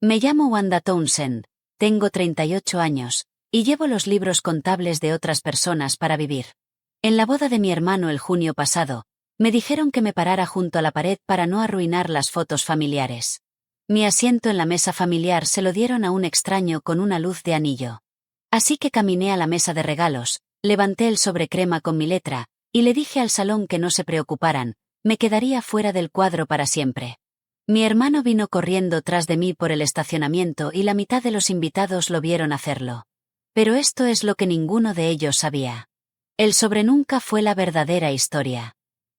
Me llamo Wanda Townsend, tengo 38 años, y llevo los libros contables de otras personas para vivir. En la boda de mi hermano el junio pasado, me dijeron que me parara junto a la pared para no arruinar las fotos familiares. Mi asiento en la mesa familiar se lo dieron a un extraño con una luz de anillo. Así que caminé a la mesa de regalos, levanté el sobrecrema con mi letra, y le dije al salón que no se preocuparan, me quedaría fuera del cuadro para siempre. Mi hermano vino corriendo tras de mí por el estacionamiento y la mitad de los invitados lo vieron hacerlo. Pero esto es lo que ninguno de ellos sabía. El sobre nunca fue la verdadera historia.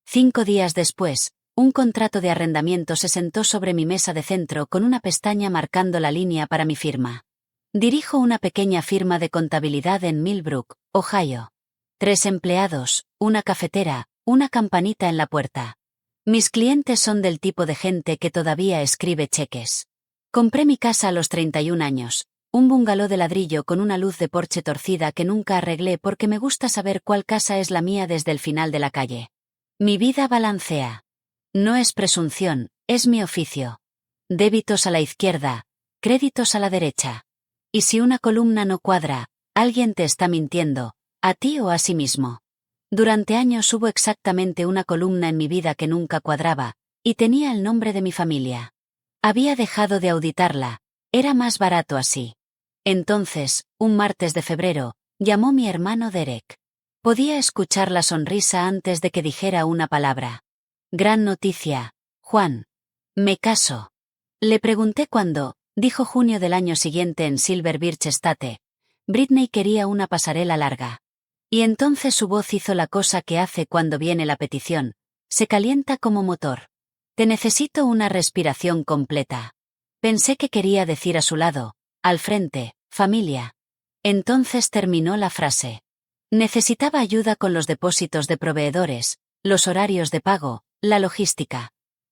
5 días después, un contrato de arrendamiento se sentó sobre mi mesa de centro con una pestaña marcando la línea para mi firma. Dirijo una pequeña firma de contabilidad en Millbrook, Ohio. 3 empleados, una cafetera, una campanita en la puerta. Mis clientes son del tipo de gente que todavía escribe cheques. Compré mi casa a los 31 años, un bungalow de ladrillo con una luz de porche torcida que nunca arreglé porque me gusta saber cuál casa es la mía desde el final de la calle. Mi vida balancea. No es presunción, es mi oficio. Débitos a la izquierda, créditos a la derecha. Y si una columna no cuadra, alguien te está mintiendo, a ti o a sí mismo. Durante años hubo exactamente una columna en mi vida que nunca cuadraba, y tenía el nombre de mi familia. Había dejado de auditarla, era más barato así. Entonces, un martes de febrero, llamó mi hermano Derek. Podía escuchar la sonrisa antes de que dijera una palabra. Gran noticia, Juan. Me caso. Le pregunté cuándo, dijo junio del año siguiente en Silver Birch Estate. Britney quería una pasarela larga. Y entonces su voz hizo la cosa que hace cuando viene la petición, se calienta como motor. Te necesito una respiración completa. Pensé que quería decir a su lado, al frente, familia. Entonces terminó la frase. Necesitaba ayuda con los depósitos de proveedores, los horarios de pago, la logística.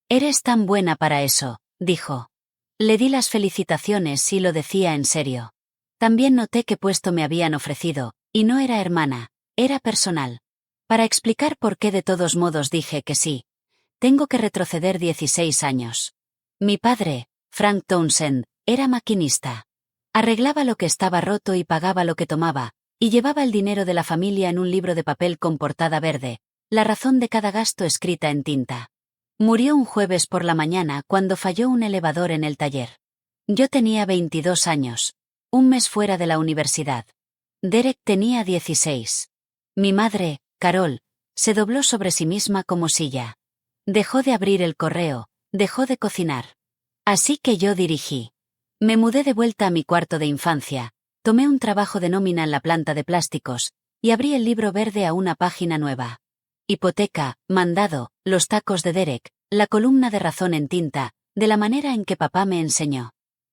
Eres tan buena para eso, dijo. Le di las felicitaciones y lo decía en serio. También noté qué puesto me habían ofrecido, y no era hermana, era personal. Para explicar por qué de todos modos dije que sí, tengo que retroceder 16 años. Mi padre, Frank Townsend, era maquinista. Arreglaba lo que estaba roto y pagaba lo que tomaba, y llevaba el dinero de la familia en un libro de papel con portada verde, la razón de cada gasto escrita en tinta. Murió un jueves por la mañana cuando falló un elevador en el taller. Yo tenía 22 años, un mes fuera de la universidad. Derek tenía 16. Mi madre, Carol, se dobló sobre sí misma como silla. Dejó de abrir el correo, dejó de cocinar. Así que yo dirigí. Me mudé de vuelta a mi cuarto de infancia, tomé un trabajo de nómina en la planta de plásticos, y abrí el libro verde a una página nueva. Hipoteca, mandado, los tacos de Derek, la columna de razón en tinta, de la manera en que papá me enseñó.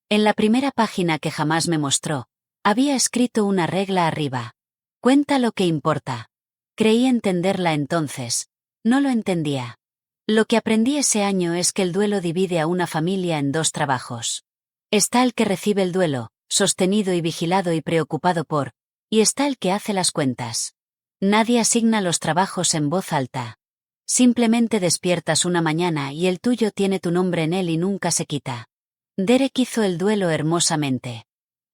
En la primera página que jamás me mostró, había escrito una regla arriba. Cuenta lo que importa. Creí entenderla entonces. No lo entendía. Lo que aprendí ese año es que el duelo divide a una familia en 2 trabajos. Está el que recibe el duelo, sostenido y vigilado y preocupado por, y está el que hace las cuentas. Nadie asigna los trabajos en voz alta. Simplemente despiertas una mañana y el tuyo tiene tu nombre en él y nunca se quita. Derek hizo el duelo hermosamente.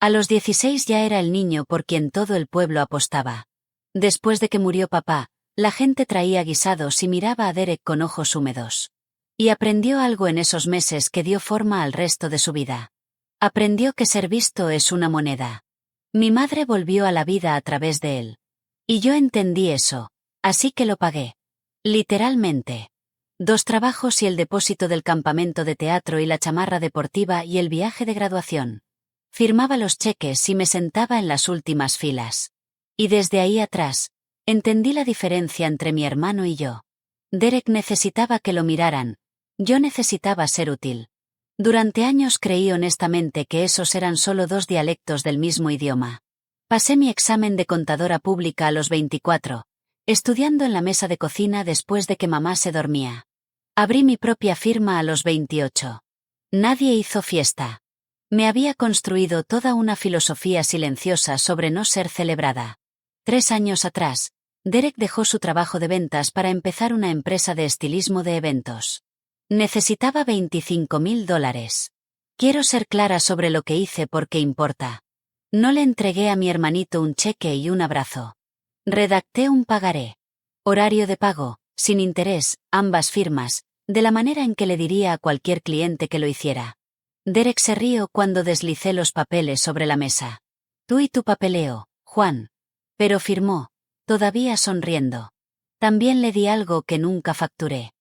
A los 16 ya era el niño por quien todo el pueblo apostaba. Después de que murió papá, la gente traía guisados y miraba a Derek con ojos húmedos. Y aprendió algo en esos meses que dio forma al resto de su vida. Aprendió que ser visto es una moneda. Mi madre volvió a la vida a través de él. Y yo entendí eso, así que lo pagué. Literalmente. 2 trabajos y el depósito del campamento de teatro y la chamarra deportiva y el viaje de graduación. Firmaba los cheques y me sentaba en las últimas filas. Y desde ahí atrás, entendí la diferencia entre mi hermano y yo. Derek necesitaba que lo miraran, yo necesitaba ser útil. Durante años creí honestamente que esos eran solo 2 dialectos del mismo idioma. Pasé mi examen de contadora pública a los 24, estudiando en la mesa de cocina después de que mamá se dormía. Abrí mi propia firma a los 28. Nadie hizo fiesta. Me había construido toda una filosofía silenciosa sobre no ser celebrada. 3 años atrás, Derek dejó su trabajo de ventas para empezar una empresa de estilismo de eventos. Necesitaba $25,000. Quiero ser clara sobre lo que hice porque importa. No le entregué a mi hermanito un cheque y un abrazo. Redacté un pagaré. Horario de pago, sin interés, ambas firmas, de la manera en que le diría a cualquier cliente que lo hiciera. Derek se rió cuando deslicé los papeles sobre la mesa. Tú y tu papeleo, Juan. Pero firmó, todavía sonriendo. También le di algo que nunca facturé.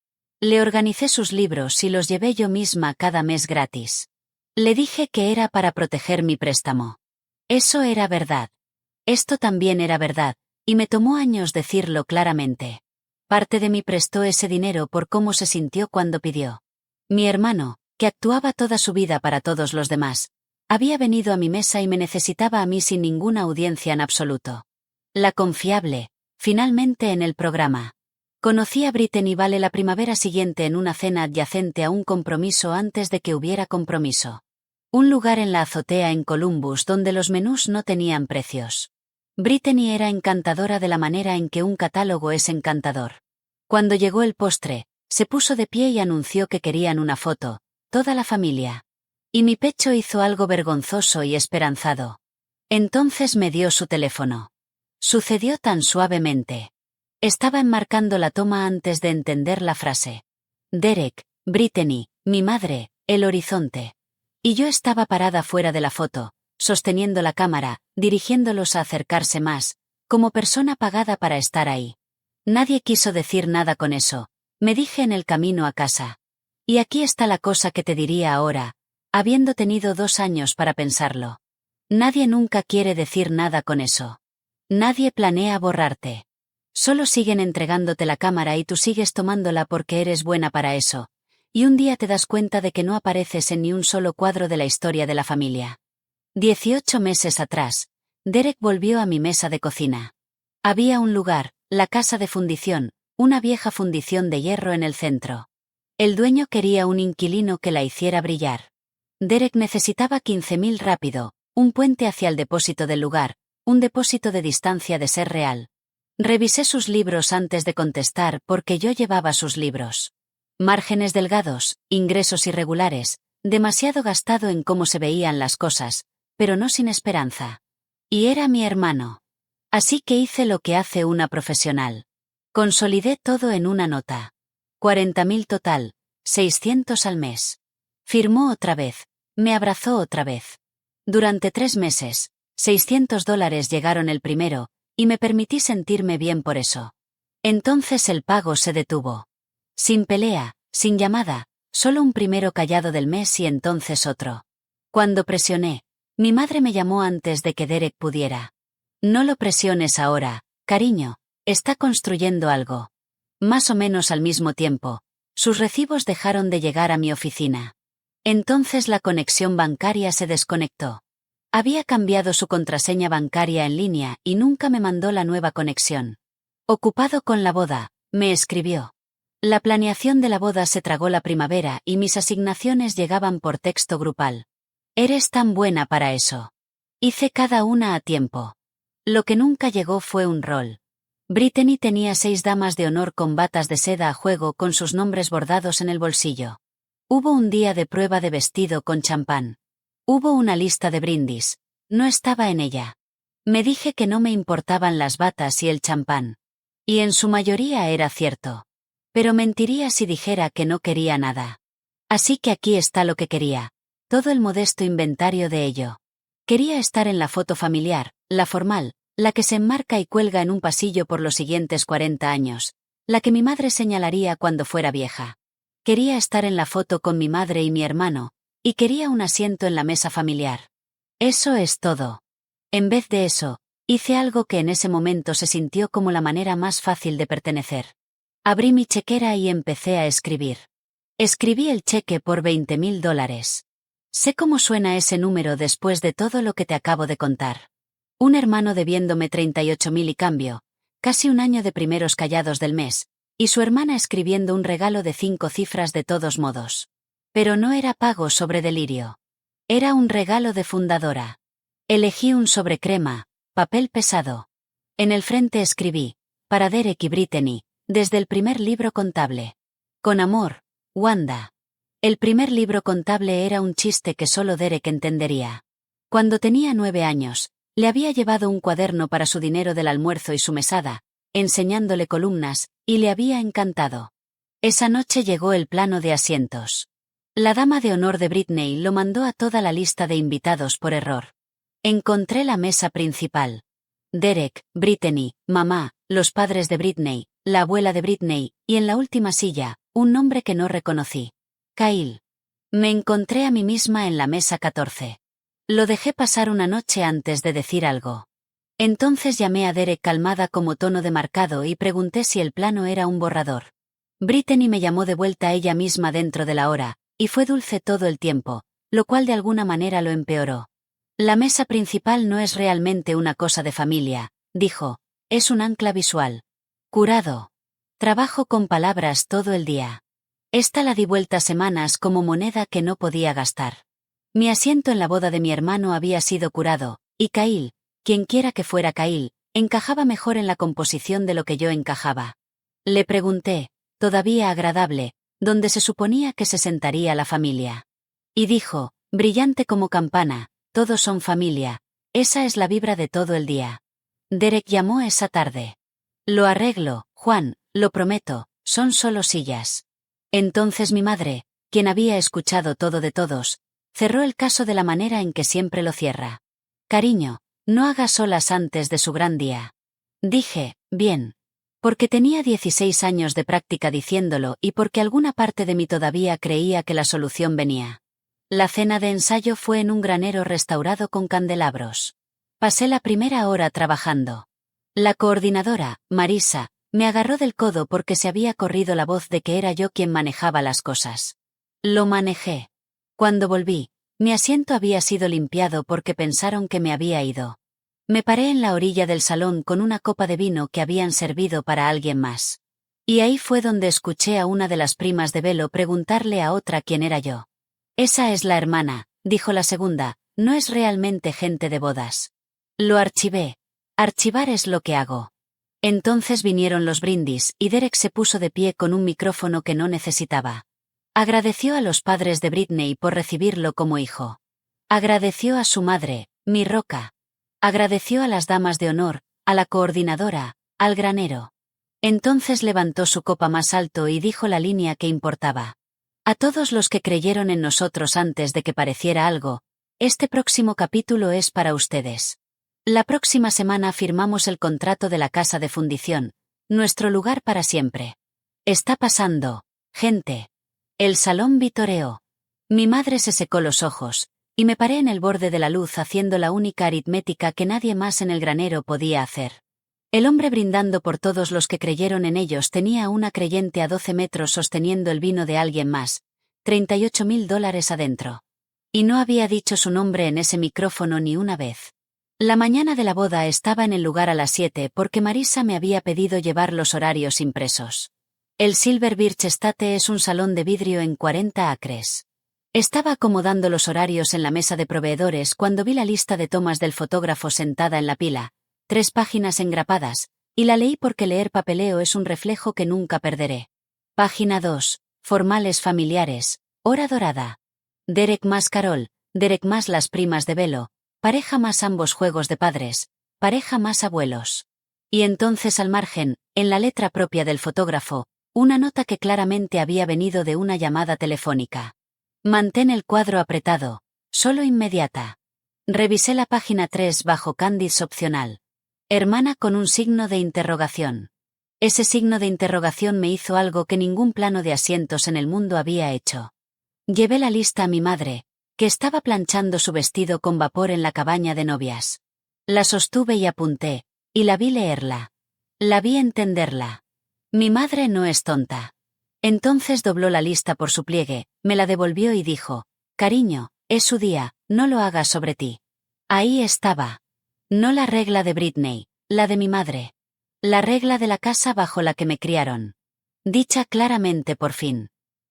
Le organicé sus libros y los llevé yo misma cada mes gratis. Le dije que era para proteger mi préstamo. Eso era verdad. Esto también era verdad, y me tomó años decirlo claramente. Parte de mí prestó ese dinero por cómo se sintió cuando pidió. Mi hermano, que actuaba toda su vida para todos los demás, había venido a mi mesa y me necesitaba a mí sin ninguna audiencia en absoluto. La confiable, finalmente en el programa. Conocí a Brittany Vale la primavera siguiente en una cena adyacente a un compromiso antes de que hubiera compromiso. Un lugar en la azotea en Columbus donde los menús no tenían precios. Brittany era encantadora de la manera en que un catálogo es encantador. Cuando llegó el postre, se puso de pie y anunció que querían una foto, toda la familia. Y mi pecho hizo algo vergonzoso y esperanzado. Entonces me dio su teléfono. Sucedió tan suavemente. Estaba enmarcando la toma antes de entender la frase. Derek, Brittany, mi madre, el horizonte. Y yo estaba parada fuera de la foto, sosteniendo la cámara, dirigiéndolos a acercarse más, como persona pagada para estar ahí. Nadie quiso decir nada con eso, me dije en el camino a casa. Y aquí está la cosa que te diría ahora, habiendo tenido 2 años para pensarlo. Nadie nunca quiere decir nada con eso. Nadie planea borrarte. Solo siguen entregándote la cámara y tú sigues tomándola porque eres buena para eso. Y un día te das cuenta de que no apareces en ni un solo cuadro de la historia de la familia. 18 meses atrás, Derek volvió a mi mesa de cocina. Había un lugar, la casa de fundición, una vieja fundición de hierro en el centro. El dueño quería un inquilino que la hiciera brillar. Derek necesitaba 15.000 rápido, un puente hacia el depósito del lugar, un depósito de distancia de ser real. Revisé sus libros antes de contestar porque yo llevaba sus libros. Márgenes delgados, ingresos irregulares, demasiado gastado en cómo se veían las cosas, pero no sin esperanza. Y era mi hermano. Así que hice lo que hace una profesional. Consolidé todo en una nota. 40.000 total, 600 al mes. Firmó otra vez, me abrazó otra vez. Durante 3 meses, $600 llegaron el primero, y me permití sentirme bien por eso. Entonces el pago se detuvo. Sin pelea, sin llamada, solo un primero callado del mes y entonces otro. Cuando presioné, mi madre me llamó antes de que Derek pudiera. No lo presiones ahora, cariño, está construyendo algo. Más o menos al mismo tiempo, sus recibos dejaron de llegar a mi oficina. Entonces la conexión bancaria se desconectó. Había cambiado su contraseña bancaria en línea y nunca me mandó la nueva conexión. Ocupado con la boda, me escribió. La planeación de la boda se tragó la primavera y mis asignaciones llegaban por texto grupal. Eres tan buena para eso. Hice cada una a tiempo. Lo que nunca llegó fue un rol. Brittany tenía 6 damas de honor con batas de seda a juego con sus nombres bordados en el bolsillo. Hubo un día de prueba de vestido con champán. Hubo una lista de brindis. No estaba en ella. Me dije que no me importaban las batas y el champán. Y en su mayoría era cierto. Pero mentiría si dijera que no quería nada. Así que aquí está lo que quería. Todo el modesto inventario de ello. Quería estar en la foto familiar, la formal, la que se enmarca y cuelga en un pasillo por los siguientes 40 años, la que mi madre señalaría cuando fuera vieja. Quería estar en la foto con mi madre y mi hermano, y quería un asiento en la mesa familiar. Eso es todo. En vez de eso, hice algo que en ese momento se sintió como la manera más fácil de pertenecer. Abrí mi chequera y empecé a escribir. Escribí el cheque por $20.000. Sé cómo suena ese número después de todo lo que te acabo de contar. Un hermano debiéndome 38.000 y cambio, casi un año de primeros callados del mes, y su hermana escribiendo un regalo de 5 cifras de todos modos. Pero no era pago sobre delirio. Era un regalo de fundadora. Elegí un sobre crema, papel pesado. En el frente escribí, para Derek y Brittany, desde el primer libro contable. Con amor, Wanda. El primer libro contable era un chiste que solo Derek entendería. Cuando tenía 9 años, le había llevado un cuaderno para su dinero del almuerzo y su mesada, enseñándole columnas, y le había encantado. Esa noche llegó el plano de asientos. La dama de honor de Britney lo mandó a toda la lista de invitados por error. Encontré la mesa principal. Derek, Brittany, mamá, los padres de Britney, la abuela de Britney, y en la última silla, un nombre que no reconocí. Kyle. Me encontré a mí misma en la mesa 14. Lo dejé pasar una noche antes de decir algo. Entonces llamé a Derek calmada como tono de marcado y pregunté si el plano era un borrador. Brittany me llamó de vuelta ella misma dentro de la hora, y fue dulce todo el tiempo, lo cual de alguna manera lo empeoró. La mesa principal no es realmente una cosa de familia, dijo, es un ancla visual. Curado. Trabajo con palabras todo el día. Esta la di vuelta semanas como moneda que no podía gastar. Mi asiento en la boda de mi hermano había sido curado, y Kyle, quienquiera que fuera Kyle, encajaba mejor en la composición de lo que yo encajaba. Le pregunté, todavía agradable, dónde se suponía que se sentaría la familia. Y dijo, brillante como campana, todos son familia, esa es la vibra de todo el día. Derek llamó esa tarde. Lo arreglo, Juan, lo prometo, son solo sillas. Entonces mi madre, quien había escuchado todo de todos, cerró el caso de la manera en que siempre lo cierra. Cariño, no hagas olas antes de su gran día. Dije, bien. Porque tenía 16 años de práctica diciéndolo y porque alguna parte de mí todavía creía que la solución venía. La cena de ensayo fue en un granero restaurado con candelabros. Pasé la primera hora trabajando. La coordinadora, Marisa, me agarró del codo porque se había corrido la voz de que era yo quien manejaba las cosas. Lo manejé. Cuando volví, mi asiento había sido limpiado porque pensaron que me había ido. Me paré en la orilla del salón con una copa de vino que habían servido para alguien más. Y ahí fue donde escuché a una de las primas de Velo preguntarle a otra quién era yo. Esa es la hermana, dijo la segunda, no es realmente gente de bodas. Lo archivé. Archivar es lo que hago. Entonces vinieron los brindis y Derek se puso de pie con un micrófono que no necesitaba. Agradeció a los padres de Britney por recibirlo como hijo. Agradeció a su madre, mi roca. Agradeció a las damas de honor, a la coordinadora, al granero. Entonces levantó su copa más alto y dijo la línea que importaba. A todos los que creyeron en nosotros antes de que pareciera algo, este próximo capítulo es para ustedes. La próxima semana firmamos el contrato de la casa de fundición, nuestro lugar para siempre. Está pasando, gente. El salón vitoreó. Mi madre se secó los ojos, y me paré en el borde de la luz haciendo la única aritmética que nadie más en el granero podía hacer. El hombre brindando por todos los que creyeron en ellos tenía a una creyente a 12 metros sosteniendo el vino de alguien más, $38,000 adentro. Y no había dicho su nombre en ese micrófono ni una vez. La mañana de la boda estaba en el lugar a las 7 porque Marisa me había pedido llevar los horarios impresos. El Silver Birch Estate es un salón de vidrio en 40 acres. Estaba acomodando los horarios en la mesa de proveedores cuando vi la lista de tomas del fotógrafo sentada en la pila, 3 páginas engrapadas, y la leí porque leer papeleo es un reflejo que nunca perderé. Página 2. Formales familiares. Hora dorada. Derek más Carol, Derek más las primas de Velo, pareja más ambos juegos de padres, pareja más abuelos. Y entonces al margen, en la letra propia del fotógrafo, una nota que claramente había venido de una llamada telefónica. Mantén el cuadro apretado, solo inmediata. Revisé la página 3 bajo Candice opcional. Hermana con un signo de interrogación. Ese signo de interrogación me hizo algo que ningún plano de asientos en el mundo había hecho. Llevé la lista a mi madre, que estaba planchando su vestido con vapor en la cabaña de novias. La sostuve y apunté, y la vi leerla. La vi entenderla. Mi madre no es tonta. Entonces dobló la lista por su pliegue, me la devolvió y dijo, cariño, es su día, no lo hagas sobre ti. Ahí estaba. No la regla de Britney, la de mi madre. La regla de la casa bajo la que me criaron. Dicha claramente por fin.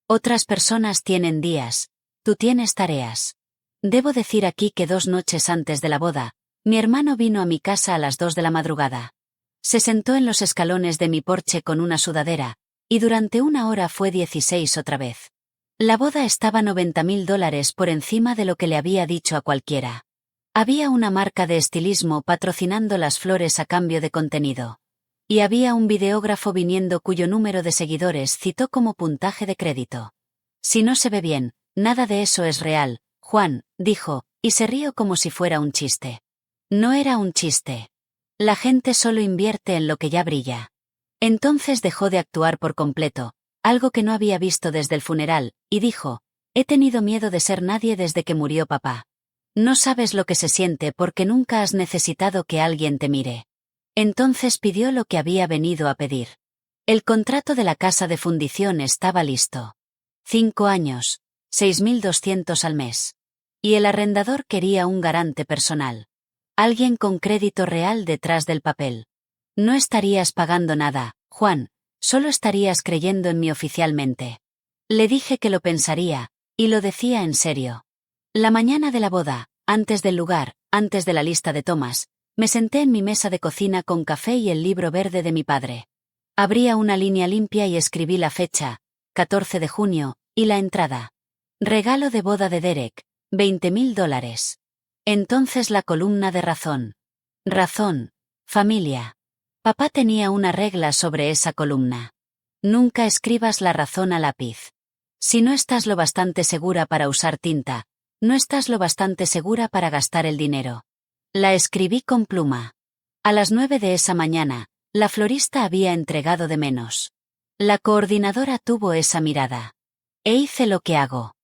Otras personas tienen días, tú tienes tareas. Debo decir aquí que 2 noches antes de la boda, mi hermano vino a mi casa a las 2 de la madrugada. Se sentó en los escalones de mi porche con una sudadera, y durante 1 hora fue 16 otra vez. La boda estaba $90.000 por encima de lo que le había dicho a cualquiera. Había una marca de estilismo patrocinando las flores a cambio de contenido. Y había un videógrafo viniendo cuyo número de seguidores citó como puntaje de crédito. Si no se ve bien, nada de eso es real, Juan, dijo, y se rió como si fuera un chiste. No era un chiste. La gente solo invierte en lo que ya brilla. Entonces dejó de actuar por completo, algo que no había visto desde el funeral, y dijo, he tenido miedo de ser nadie desde que murió papá. No sabes lo que se siente porque nunca has necesitado que alguien te mire. Entonces pidió lo que había venido a pedir. El contrato de la casa de fundición estaba listo. 5 años, 6.200 al mes. Y el arrendador quería un garante personal. Alguien con crédito real detrás del papel. No estarías pagando nada, Juan, solo estarías creyendo en mí oficialmente. Le dije que lo pensaría, y lo decía en serio. La mañana de la boda, antes del lugar, antes de la lista de tomas, me senté en mi mesa de cocina con café y el libro verde de mi padre. Abría una línea limpia y escribí la fecha, 14 de junio, y la entrada. Regalo de boda de Derek, $20.000. Entonces la columna de razón. Razón. Familia. Papá tenía una regla sobre esa columna. Nunca escribas la razón a lápiz. Si no estás lo bastante segura para usar tinta, no estás lo bastante segura para gastar el dinero. La escribí con pluma. A las 9 de esa mañana, la florista había entregado de menos. La coordinadora tuvo esa mirada. E hice lo que hago.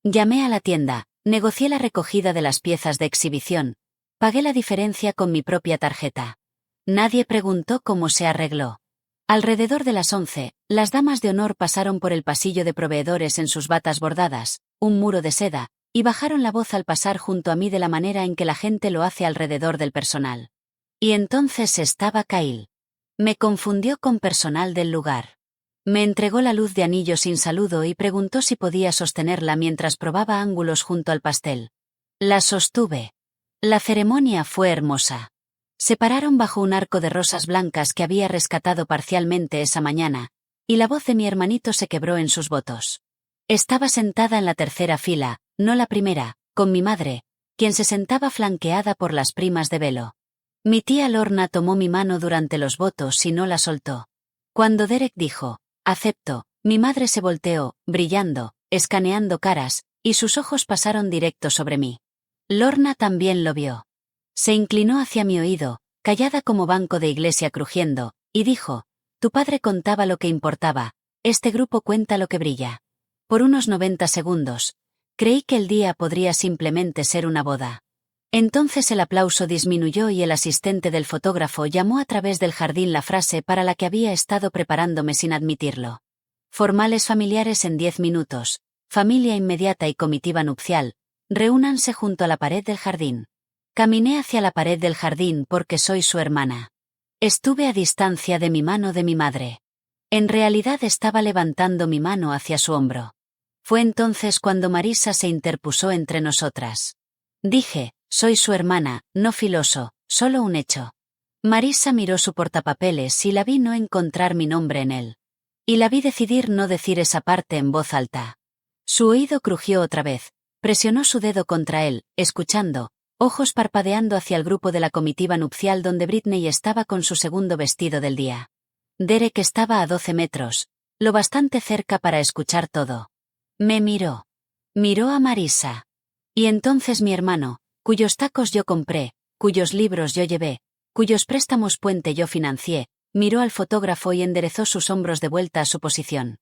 Llamé a la tienda, negocié la recogida de las piezas de exhibición, pagué la diferencia con mi propia tarjeta. Nadie preguntó cómo se arregló. Alrededor de las 11, las damas de honor pasaron por el pasillo de proveedores en sus batas bordadas, un muro de seda, y bajaron la voz al pasar junto a mí de la manera en que la gente lo hace alrededor del personal. Y entonces estaba Kyle. Me confundió con personal del lugar. Me entregó la luz de anillo sin saludo y preguntó si podía sostenerla mientras probaba ángulos junto al pastel. La sostuve. La ceremonia fue hermosa. Se pararon bajo un arco de rosas blancas que había rescatado parcialmente esa mañana, y la voz de mi hermanito se quebró en sus votos. Estaba sentada en la tercera fila, no la primera, con mi madre, quien se sentaba flanqueada por las primas de velo. Mi tía Lorna tomó mi mano durante los votos y no la soltó. Cuando Derek dijo, acepto, mi madre se volteó, brillando, escaneando caras, y sus ojos pasaron directo sobre mí. Lorna también lo vio. Se inclinó hacia mi oído, callada como banco de iglesia crujiendo, y dijo, tu padre contaba lo que importaba, este grupo cuenta lo que brilla. Por unos 90 segundos, creí que el día podría simplemente ser una boda. Entonces el aplauso disminuyó y el asistente del fotógrafo llamó a través del jardín la frase para la que había estado preparándome sin admitirlo. Formales familiares en 10 minutos, familia inmediata y comitiva nupcial, reúnanse junto a la pared del jardín. Caminé hacia la pared del jardín porque soy su hermana. Estuve a distancia de mi mano de mi madre. En realidad estaba levantando mi mano hacia su hombro. Fue entonces cuando Marisa se interpuso entre nosotras. Dije, soy su hermana, no filoso, solo un hecho. Marisa miró su portapapeles y la vi no encontrar mi nombre en él. Y la vi decidir no decir esa parte en voz alta. Su oído crujió otra vez, presionó su dedo contra él, escuchando, ojos parpadeando hacia el grupo de la comitiva nupcial donde Britney estaba con su segundo vestido del día. Derek estaba a 12 metros, lo bastante cerca para escuchar todo. Me miró. Miró a Marisa. Y entonces mi hermano, cuyos tacos yo compré, cuyos libros yo llevé, cuyos préstamos puente yo financié, miró al fotógrafo y enderezó sus hombros de vuelta a su posición.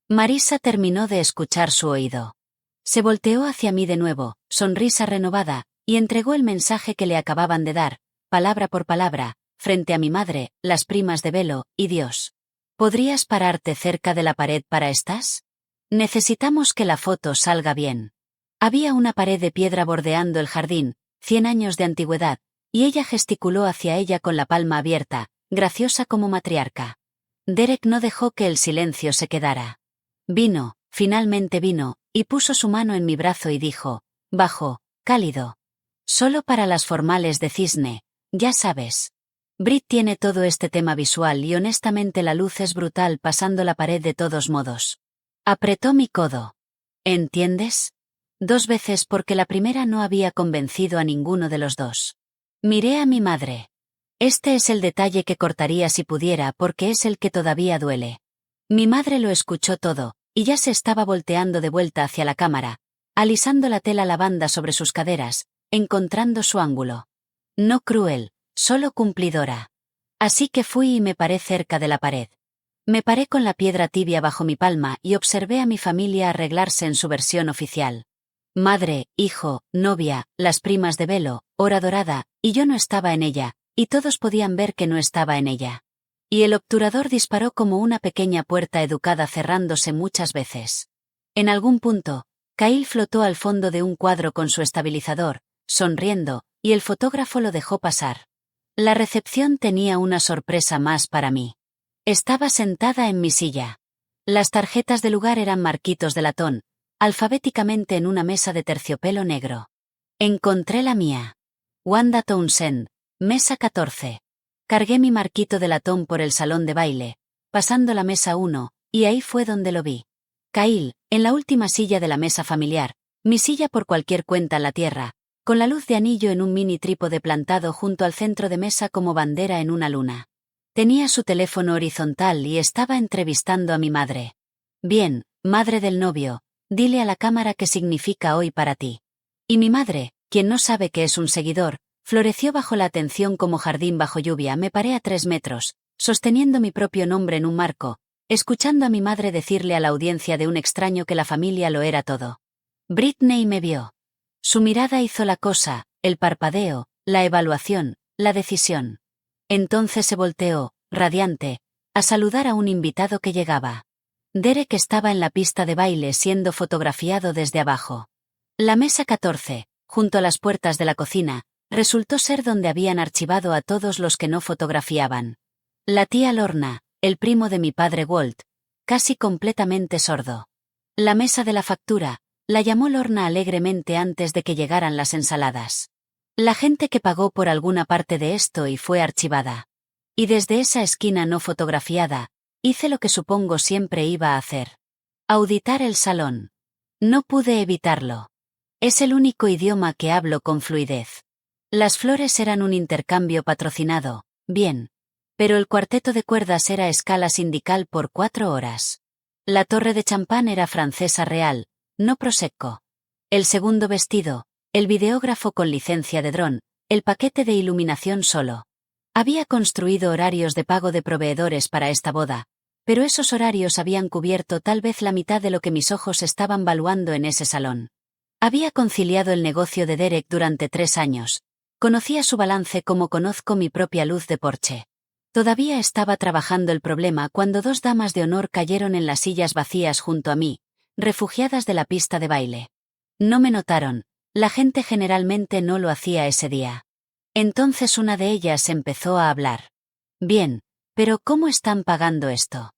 Marisa terminó de escuchar su oído. Se volteó hacia mí de nuevo, sonrisa renovada, y entregó el mensaje que le acababan de dar, palabra por palabra, frente a mi madre, las primas de velo, y Dios. ¿Podrías pararte cerca de la pared para estas? Necesitamos que la foto salga bien. Había una pared de piedra bordeando el jardín, 100 años de antigüedad, y ella gesticuló hacia ella con la palma abierta, graciosa como matriarca. Derek no dejó que el silencio se quedara. Vino, finalmente vino, y puso su mano en mi brazo y dijo, bajo, cálido. Solo para las formales de cisne, ya sabes. Brit tiene todo este tema visual y honestamente la luz es brutal pasando la pared de todos modos. Apretó mi codo. ¿Entiendes? 2 veces porque la primera no había convencido a ninguno de los dos. Miré a mi madre. Este es el detalle que cortaría si pudiera porque es el que todavía duele. Mi madre lo escuchó todo, y ya se estaba volteando de vuelta hacia la cámara, alisando la tela lavanda sobre sus caderas, encontrando su ángulo. No cruel, solo cumplidora. Así que fui y me paré cerca de la pared. Me paré con la piedra tibia bajo mi palma y observé a mi familia arreglarse en su versión oficial. Madre, hijo, novia, las primas de velo, hora dorada, y yo no estaba en ella, y todos podían ver que no estaba en ella. Y el obturador disparó como una pequeña puerta educada cerrándose muchas veces. En algún punto, Kyle flotó al fondo de un cuadro con su estabilizador, sonriendo, y el fotógrafo lo dejó pasar. La recepción tenía una sorpresa más para mí. Estaba sentada en mi silla. Las tarjetas de lugar eran marquitos de latón, alfabéticamente en una mesa de terciopelo negro. Encontré la mía. Wanda Townsend, mesa 14. Cargué mi marquito de latón por el salón de baile, pasando la mesa 1, y ahí fue donde lo vi. Kyle, en la última silla de la mesa familiar, mi silla por cualquier cuenta en la tierra, con la luz de anillo en un mini trípode plantado junto al centro de mesa como bandera en una luna. Tenía su teléfono horizontal y estaba entrevistando a mi madre. Bien, madre del novio, dile a la cámara qué significa hoy para ti. Y mi madre, quien no sabe que es un seguidor, floreció bajo la atención como jardín bajo lluvia. Me paré a 3 metros, sosteniendo mi propio nombre en un marco, escuchando a mi madre decirle a la audiencia de un extraño que la familia lo era todo. Britney me vio. Su mirada hizo la cosa, el parpadeo, la evaluación, la decisión. Entonces se volteó, radiante, a saludar a un invitado que llegaba. Derek estaba en la pista de baile siendo fotografiado desde abajo. La mesa 14, junto a las puertas de la cocina, resultó ser donde habían archivado a todos los que no fotografiaban. La tía Lorna, el primo de mi padre Walt, casi completamente sordo. La mesa de la factura, la llamó Lorna alegremente antes de que llegaran las ensaladas. La gente que pagó por alguna parte de esto y fue archivada. Y desde esa esquina no fotografiada, hice lo que supongo siempre iba a hacer. Auditar el salón. No pude evitarlo. Es el único idioma que hablo con fluidez. Las flores eran un intercambio patrocinado, bien. Pero el cuarteto de cuerdas era a escala sindical por 4 horas. La torre de champán era francesa real, no prosecco. El segundo vestido, el videógrafo con licencia de dron, el paquete de iluminación solo. Había construido horarios de pago de proveedores para esta boda, pero esos horarios habían cubierto tal vez la mitad de lo que mis ojos estaban valuando en ese salón. Había conciliado el negocio de Derek durante 3 años. Conocía su balance como conozco mi propia luz de porche. Todavía estaba trabajando el problema cuando 2 damas de honor cayeron en las sillas vacías junto a mí, refugiadas de la pista de baile. No me notaron. La gente generalmente no lo hacía ese día. Entonces una de ellas empezó a hablar. Bien, pero ¿cómo están pagando esto?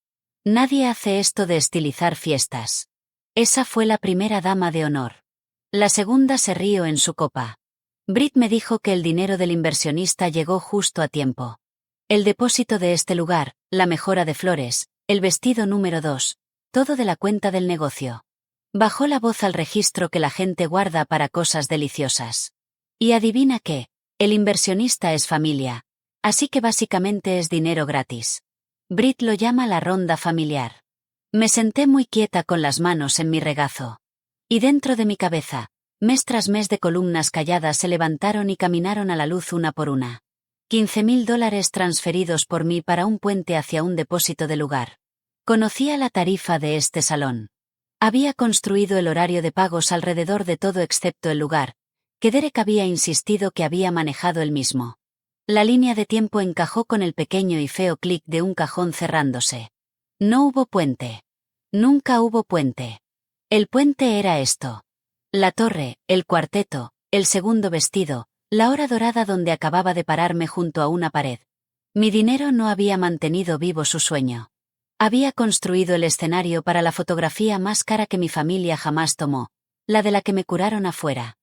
Nadie hace esto de estilizar fiestas. Esa fue la primera dama de honor. La segunda se rió en su copa. Brit me dijo que el dinero del inversionista llegó justo a tiempo. El depósito de este lugar, la mejora de flores, el vestido número 2, todo de la cuenta del negocio. Bajó la voz al registro que la gente guarda para cosas deliciosas. Y adivina qué, el inversionista es familia, así que básicamente es dinero gratis. Brit lo llama la ronda familiar. Me senté muy quieta con las manos en mi regazo. Y dentro de mi cabeza, mes tras mes de columnas calladas se levantaron y caminaron a la luz una por una. $15,000 transferidos por mí para un puente hacia un depósito de lugar. Conocía la tarifa de este salón. Había construido el horario de pagos alrededor de todo excepto el lugar, que Derek había insistido que había manejado él mismo. La línea de tiempo encajó con el pequeño y feo clic de un cajón cerrándose. No hubo puente. Nunca hubo puente. El puente era esto. La torre, el cuarteto, el segundo vestido, la hora dorada donde acababa de pararme junto a una pared. Mi dinero no había mantenido vivo su sueño. Había construido el escenario para la fotografía más cara que mi familia jamás tomó, la de la que me curaron afuera.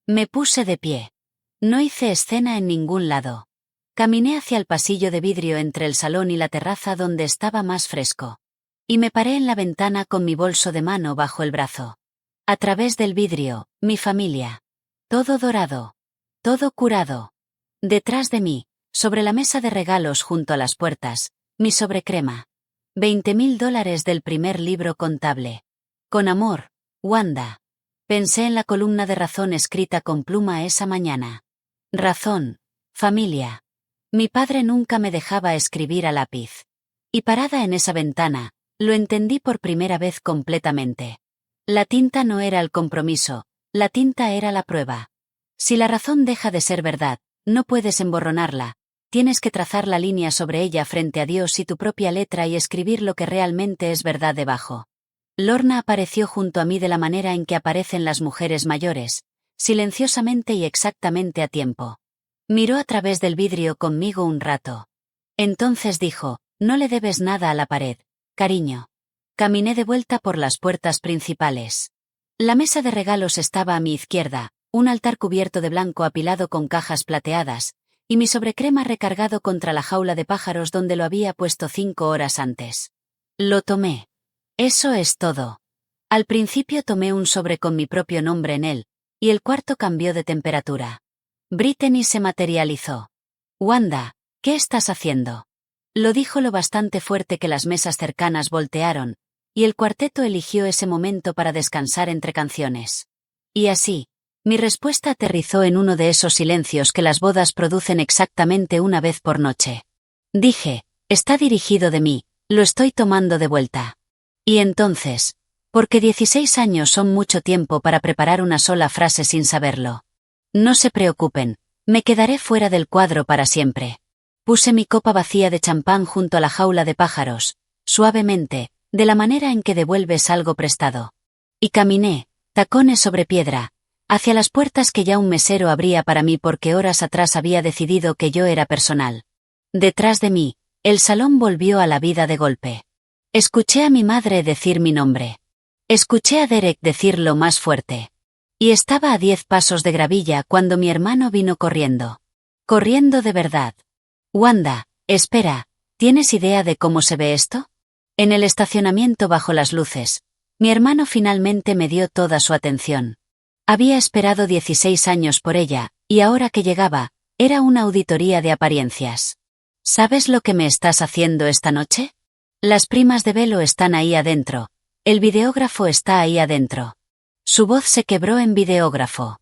Me puse de pie. No hice escena en ningún lado. Caminé hacia el pasillo de vidrio entre el salón y la terraza donde estaba más fresco. Y me paré en la ventana con mi bolso de mano bajo el brazo. A través del vidrio, mi familia. Todo dorado. Todo curado. Detrás de mí, sobre la mesa de regalos junto a las puertas, mi sobrecrema. $20,000 del primer libro contable. Con amor, Wanda. Pensé en la columna de razón escrita con pluma esa mañana. Razón. Familia. Mi padre nunca me dejaba escribir a lápiz. Y parada en esa ventana, lo entendí por primera vez completamente. La tinta no era el compromiso, la tinta era la prueba. Si la razón deja de ser verdad, no puedes emborronarla, tienes que trazar la línea sobre ella frente a Dios y tu propia letra y escribir lo que realmente es verdad debajo. Lorna apareció junto a mí de la manera en que aparecen las mujeres mayores, silenciosamente y exactamente a tiempo. Miró a través del vidrio conmigo un rato. Entonces dijo, no le debes nada a la pared, cariño. Caminé de vuelta por las puertas principales. La mesa de regalos estaba a mi izquierda, un altar cubierto de blanco apilado con cajas plateadas, y mi sobrecrema recargado contra la jaula de pájaros donde lo había puesto 5 horas antes. Lo tomé. Eso es todo. Al principio tomé un sobre con mi propio nombre en él, y el cuarto cambió de temperatura. Brittany se materializó. Wanda, ¿qué estás haciendo? Lo dijo lo bastante fuerte que las mesas cercanas voltearon, y el cuarteto eligió ese momento para descansar entre canciones. Y así, mi respuesta aterrizó en uno de esos silencios que las bodas producen exactamente una vez por noche. Dije, está dirigido de mí, lo estoy tomando de vuelta. Y entonces, porque 16 años son mucho tiempo para preparar una sola frase sin saberlo. No se preocupen, me quedaré fuera del cuadro para siempre. Puse mi copa vacía de champán junto a la jaula de pájaros, suavemente, de la manera en que devuelves algo prestado. Y caminé, tacones sobre piedra, hacia las puertas que ya un mesero abría para mí porque horas atrás había decidido que yo era personal. Detrás de mí, el salón volvió a la vida de golpe. Escuché a mi madre decir mi nombre. Escuché a Derek decirlo más fuerte. Y estaba a 10 pasos de gravilla cuando mi hermano vino corriendo. Corriendo de verdad. Wanda, espera, ¿tienes idea de cómo se ve esto? En el estacionamiento bajo las luces, mi hermano finalmente me dio toda su atención. Había esperado 16 años por ella, y ahora que llegaba, era una auditoría de apariencias. ¿Sabes lo que me estás haciendo esta noche? Las primas de velo están ahí adentro. El videógrafo está ahí adentro. Su voz se quebró en videógrafo.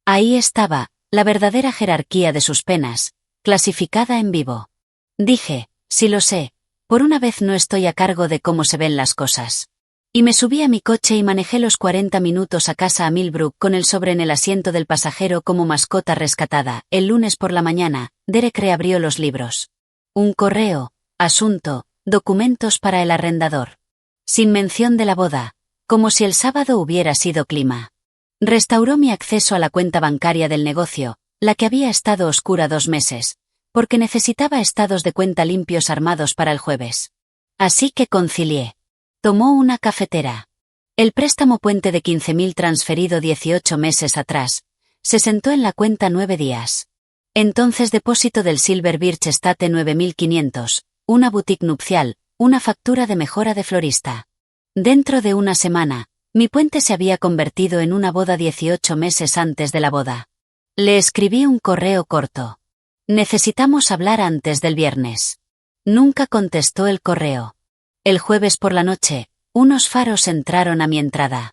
Ahí estaba, la verdadera jerarquía de sus penas, clasificada en vivo. Dije, sí lo sé, por una vez no estoy a cargo de cómo se ven las cosas. Y me subí a mi coche y manejé los 40 minutos a casa a Millbrook con el sobre en el asiento del pasajero como mascota rescatada. El lunes por la mañana, Derek reabrió los libros. Un correo, asunto, documentos para el arrendador. Sin mención de la boda, como si el sábado hubiera sido clima. Restauró mi acceso a la cuenta bancaria del negocio, la que había estado oscura 2 meses, porque necesitaba estados de cuenta limpios armados para el jueves. Así que concilié. Tomó una cafetera. El préstamo puente de 15,000 transferido 18 meses atrás, se sentó en la cuenta 9 días. Entonces depósito del Silver Birch Estate 9,500, una boutique nupcial, una factura de mejora de florista. Dentro de una semana, mi puente se había convertido en una boda 18 meses antes de la boda. Le escribí un correo corto. Necesitamos hablar antes del viernes. Nunca contestó el correo. El jueves por la noche, unos faros entraron a mi entrada.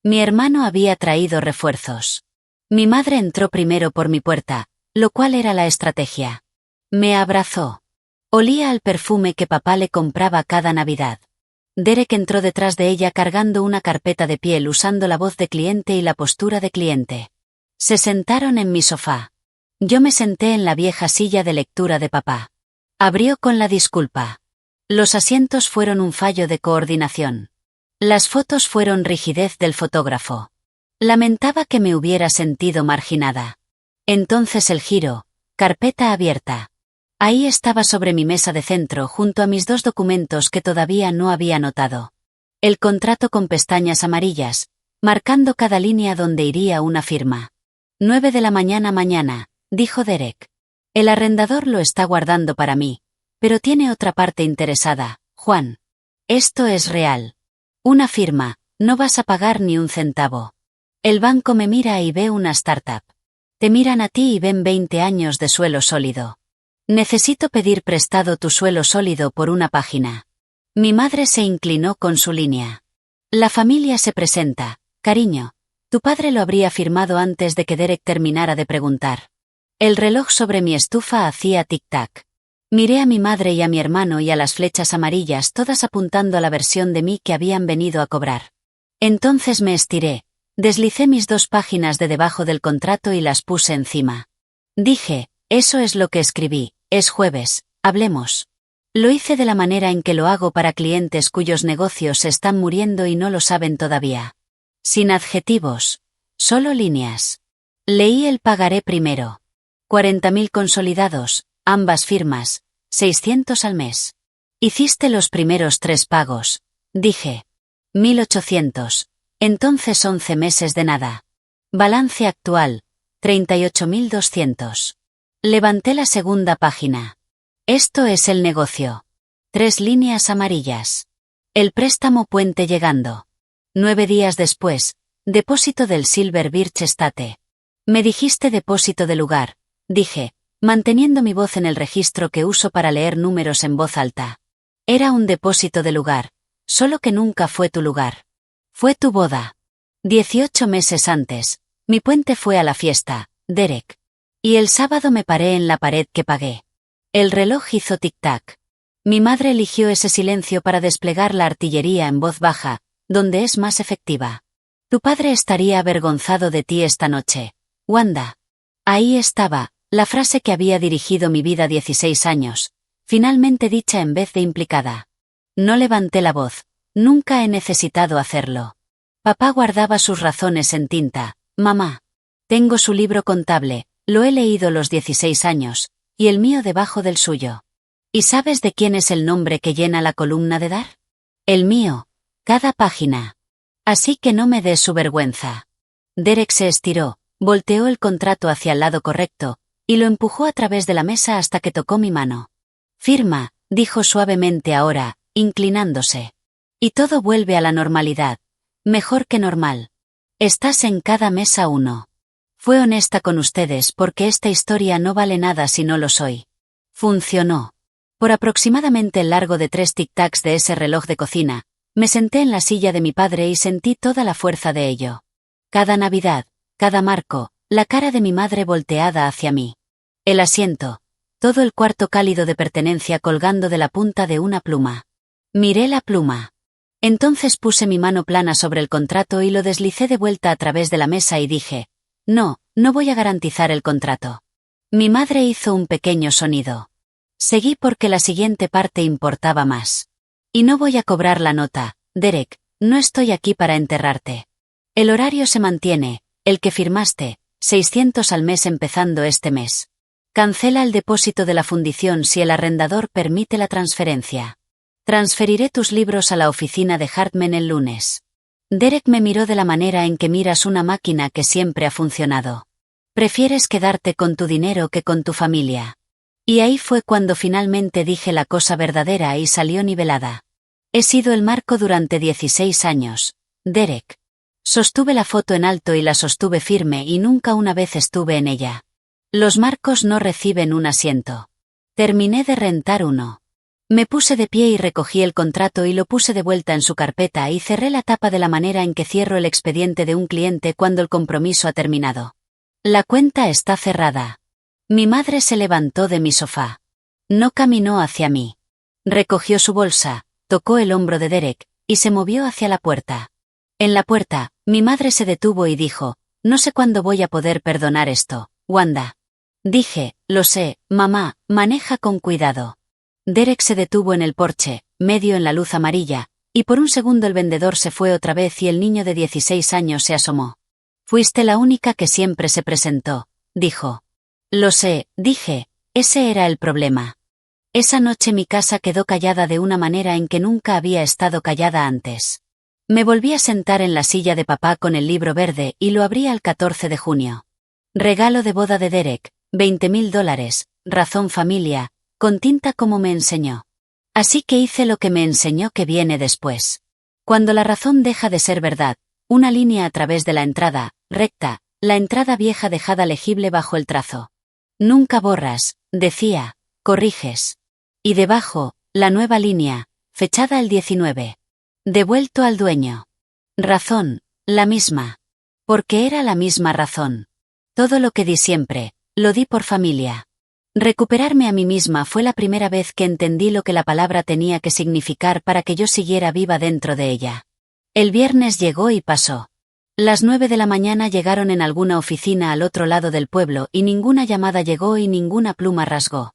Mi hermano había traído refuerzos. Mi madre entró primero por mi puerta, lo cual era la estrategia. Me abrazó. Olía al perfume que papá le compraba cada Navidad. Derek entró detrás de ella cargando una carpeta de piel usando la voz de cliente y la postura de cliente. Se sentaron en mi sofá. Yo me senté en la vieja silla de lectura de papá. Abrió con la disculpa. Los asientos fueron un fallo de coordinación. Las fotos fueron rigidez del fotógrafo. Lamentaba que me hubiera sentido marginada. Entonces el giro, carpeta abierta. Ahí estaba sobre mi mesa de centro junto a mis 2 documentos que todavía no había notado. El contrato con pestañas amarillas, marcando cada línea donde iría una firma. 9 de la mañana, dijo Derek. El arrendador lo está guardando para mí. Pero tiene otra parte interesada, Juan. Esto es real. Una firma, no vas a pagar ni un centavo. El banco me mira y ve una startup. Te miran a ti y ven 20 años de suelo sólido. Necesito pedir prestado tu suelo sólido por una página. Mi madre se inclinó con su línea. La familia se presenta. Cariño, tu padre lo habría firmado antes de que Derek terminara de preguntar. El reloj sobre mi estufa hacía tic-tac. Miré a mi madre y a mi hermano y a las flechas amarillas todas apuntando a la versión de mí que habían venido a cobrar. Entonces me estiré, deslicé mis 2 páginas de debajo del contrato y las puse encima. Dije, eso es lo que escribí, es jueves, hablemos. Lo hice de la manera en que lo hago para clientes cuyos negocios se están muriendo y no lo saben todavía. Sin adjetivos, solo líneas. Leí el pagaré primero. 40.000 consolidados, ambas firmas, 600 al mes. Hiciste los primeros 3 pagos, dije. 1.800, entonces 11 meses de nada. Balance actual, 38.200. Levanté la segunda página. Esto es el negocio. 3 líneas amarillas. El préstamo puente llegando. 9 días después, depósito del Silver Birch Estate. Me dijiste depósito de lugar, dije, manteniendo mi voz en el registro que uso para leer números en voz alta. Era un depósito de lugar, solo que nunca fue tu lugar. Fue tu boda. 18 meses antes, mi puente fue a la fiesta, Derek. Y el sábado me paré en la pared que pagué. El reloj hizo tic-tac. Mi madre eligió ese silencio para desplegar la artillería en voz baja, donde es más efectiva. Tu padre estaría avergonzado de ti esta noche, Wanda. Ahí estaba, la frase que había dirigido mi vida 16 años, finalmente dicha en vez de implicada. No levanté la voz, nunca he necesitado hacerlo. Papá guardaba sus razones en tinta, mamá. Tengo su libro contable, lo he leído los 16 años, y el mío debajo del suyo. ¿Y sabes de quién es el nombre que llena la columna de dar? El mío, cada página. Así que no me des su vergüenza. Derek se estiró, volteó el contrato hacia el lado correcto, y lo empujó a través de la mesa hasta que tocó mi mano. Firma, dijo suavemente ahora, inclinándose. Y todo vuelve a la normalidad. Mejor que normal. Estás en cada mesa 1. Fue honesta con ustedes porque esta historia no vale nada si no lo soy. Funcionó. Por aproximadamente el largo de 3 tic-tacs de ese reloj de cocina, me senté en la silla de mi padre y sentí toda la fuerza de ello. Cada Navidad, cada marco, la cara de mi madre volteada hacia mí. El asiento, todo el cuarto cálido de pertenencia colgando de la punta de una pluma. Miré la pluma. Entonces puse mi mano plana sobre el contrato y lo deslicé de vuelta a través de la mesa y dije, no voy a garantizar el contrato. Mi madre hizo un pequeño sonido. Seguí porque la siguiente parte importaba más. Y no voy a cobrar la nota, Derek, no estoy aquí para enterrarte. El horario se mantiene, el que firmaste, 600 al mes empezando este mes. Cancela el depósito de la fundición si el arrendador permite la transferencia. Transferiré tus libros a la oficina de Hartman el lunes. Derek me miró de la manera en que miras una máquina que siempre ha funcionado. Prefieres quedarte con tu dinero que con tu familia. Y ahí fue cuando finalmente dije la cosa verdadera y salió nivelada. He sido el marco durante 16 años, Derek. Sostuve la foto en alto y la sostuve firme y nunca una vez estuve en ella. Los marcos no reciben un asiento. Terminé de rentar uno. Me puse de pie y recogí el contrato y lo puse de vuelta en su carpeta y cerré la tapa de la manera en que cierro el expediente de un cliente cuando el compromiso ha terminado. La cuenta está cerrada. Mi madre se levantó de mi sofá. No caminó hacia mí. Recogió su bolsa, tocó el hombro de Derek, y se movió hacia la puerta. En la puerta, mi madre se detuvo y dijo, no sé cuándo voy a poder perdonar esto, Wanda. Dije, lo sé, mamá, maneja con cuidado. Derek se detuvo en el porche, medio en la luz amarilla, y por un segundo el vendedor se fue otra vez y el niño de 16 años se asomó. Fuiste la única que siempre se presentó, dijo. Lo sé, dije, ese era el problema. Esa noche mi casa quedó callada de una manera en que nunca había estado callada antes. Me volví a sentar en la silla de papá con el libro verde y lo abrí al 14 de junio. Regalo de boda de Derek, $20.000, razón familia, con tinta como me enseñó. Así que hice lo que me enseñó que viene después. Cuando la razón deja de ser verdad, una línea a través de la entrada, recta, la entrada vieja dejada legible bajo el trazo. Nunca borras, decía, corriges. Y debajo, la nueva línea, fechada el 19. Devuelto al dueño. Razón, la misma. Porque era la misma razón. Todo lo que di siempre, lo di por familia. Recuperarme a mí misma fue la primera vez que entendí lo que la palabra tenía que significar para que yo siguiera viva dentro de ella. El viernes llegó y pasó. Las 9 de la mañana llegaron en alguna oficina al otro lado del pueblo y ninguna llamada llegó y ninguna pluma rasgó.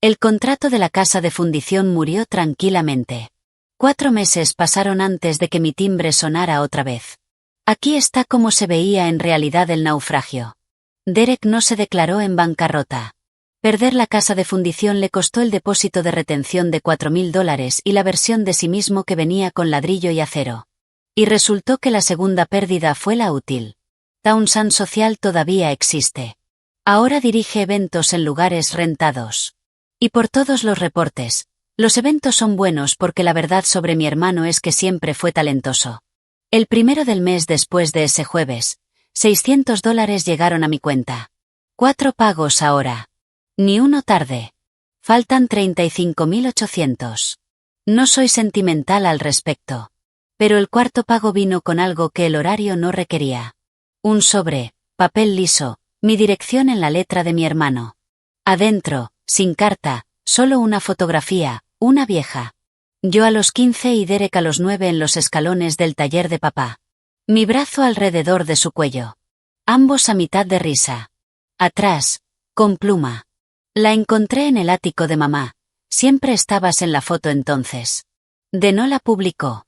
El contrato de la casa de fundición murió tranquilamente. 4 meses pasaron antes de que mi timbre sonara otra vez. Aquí está cómo se veía en realidad el naufragio. Derek no se declaró en bancarrota. Perder la casa de fundición le costó el depósito de retención de $4.000 y la versión de sí mismo que venía con ladrillo y acero. Y resultó que la segunda pérdida fue la útil. Townsend Social todavía existe. Ahora dirige eventos en lugares rentados. Y por todos los reportes, los eventos son buenos porque la verdad sobre mi hermano es que siempre fue talentoso. El primero del mes después de ese jueves, $600 llegaron a mi cuenta. 4 pagos ahora. Ni uno tarde. Faltan 35.800. No soy sentimental al respecto. Pero el cuarto pago vino con algo que el horario no requería. Un sobre, papel liso, mi dirección en la letra de mi hermano. Adentro, sin carta, solo una fotografía, una vieja. Yo a los 15 y Derek a los 9 en los escalones del taller de papá. Mi brazo alrededor de su cuello. Ambos a mitad de risa. Atrás, con pluma. La encontré en el ático de mamá. Siempre estabas en la foto entonces. De no la publicó.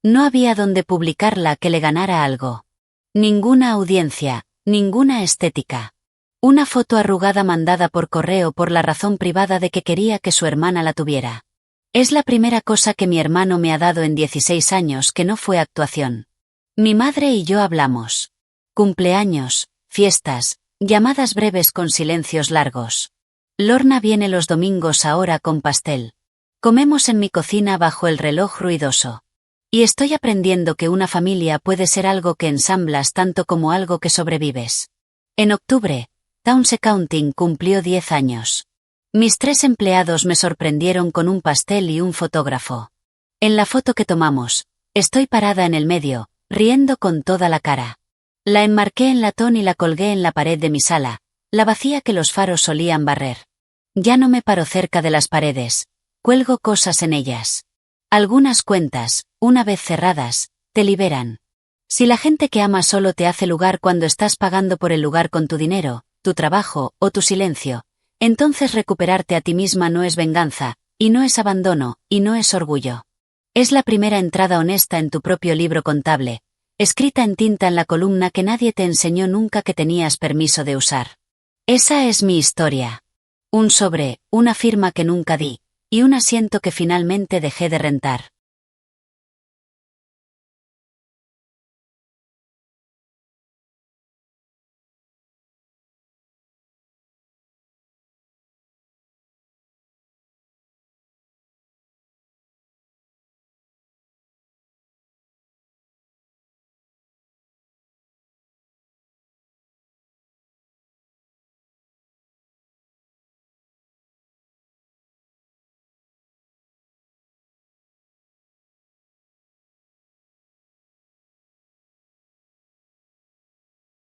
No había donde publicarla que le ganara algo. Ninguna audiencia, ninguna estética. Una foto arrugada mandada por correo por la razón privada de que quería que su hermana la tuviera. Es la primera cosa que mi hermano me ha dado en 16 años que no fue actuación. Mi madre y yo hablamos. Cumpleaños, fiestas, llamadas breves con silencios largos. Lorna viene los domingos ahora con pastel. Comemos en mi cocina bajo el reloj ruidoso. Y estoy aprendiendo que una familia puede ser algo que ensamblas tanto como algo que sobrevives. En octubre, Townsend Accounting cumplió 10 años. Mis 3 empleados me sorprendieron con un pastel y un fotógrafo. En la foto que tomamos, estoy parada en el medio, riendo con toda la cara. La enmarqué en latón y la colgué en la pared de mi sala, la vacía que los faros solían barrer. Ya no me paro cerca de las paredes, cuelgo cosas en ellas. Algunas cuentas, una vez cerradas, te liberan. Si la gente que amas solo te hace lugar cuando estás pagando por el lugar con tu dinero, tu trabajo o tu silencio, entonces recuperarte a ti misma no es venganza, y no es abandono, y no es orgullo. Es la primera entrada honesta en tu propio libro contable, escrita en tinta en la columna que nadie te enseñó nunca que tenías permiso de usar. Esa es mi historia. Un sobre, una firma que nunca di, y un asiento que finalmente dejé de rentar.